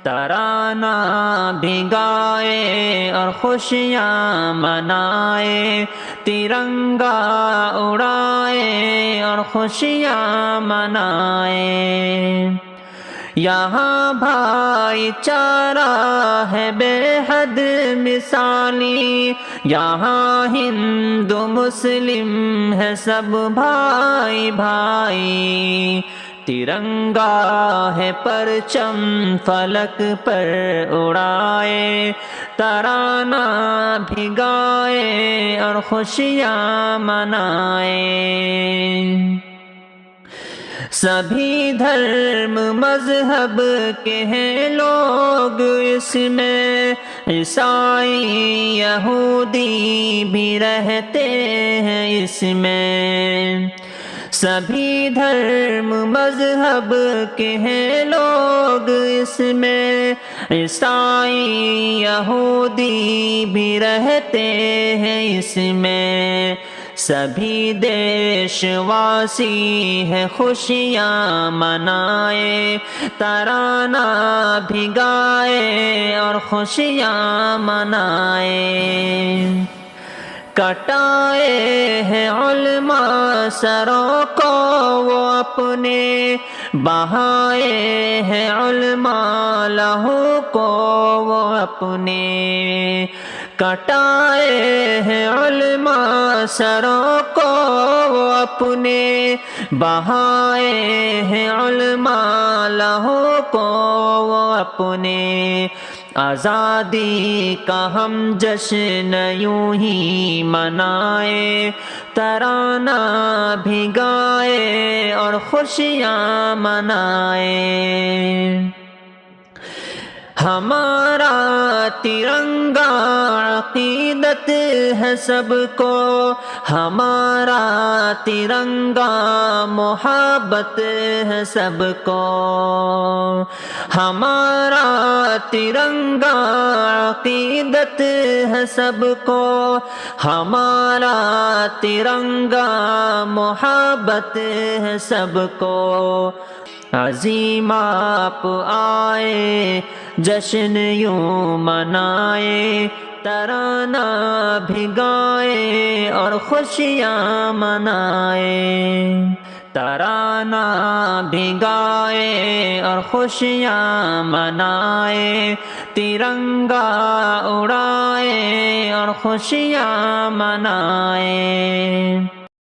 ترانہ بھگائے اور خوشیاں منائے، ترنگا اڑائے اور خوشیاں منائے۔ یہاں بھائی چارہ ہے بے حد مثالی، یہاں ہندو مسلم ہے سب بھائی بھائی، ترنگا ہے پرچم فلک پر اڑائے، ترانہ بھگائے اور خوشیاں منائے۔ سبھی دھرم مذہب کے ہیں لوگ اس میں، عیسائی یہودی بھی رہتے ہیں اس میں، سبھی دھرم مذہب کے ہیں لوگ اس میں، عیسائی یہودی بھی رہتے ہیں اس میں، سبھی دیش واسی ہے خوشیاں منائے، ترانہ بھگائے اور خوشیاں منائے۔ کٹائے ہیں علماء سروں کو وہ اپنے، بہائے ہیں علماء لہو کو وہ اپنے، کٹائے ہیں علماء سروں کو وہ اپنے، بہائے ہیں علماء لہو کو وہ اپنے، آزادی کا ہم جشن یوں ہی منائے، ترانہ بھگائے اور خوشیاں منائے۔ ہمارا ترنگا عقیدت ہے سب کو، ہمارا ترنگا محبت ہے سب کو، ہمارا ترنگا عقیدت ہے سب کو، ہمارا ترنگا محبت ہے سب کو، عظیم آپ آئے جشن یوں منائے، ترانہ بھگائے اور خوشیاں منائے، ترانہ بھگائے اور خوشیاں منائے، ترنگا اڑائے اور خوشیاں منائے۔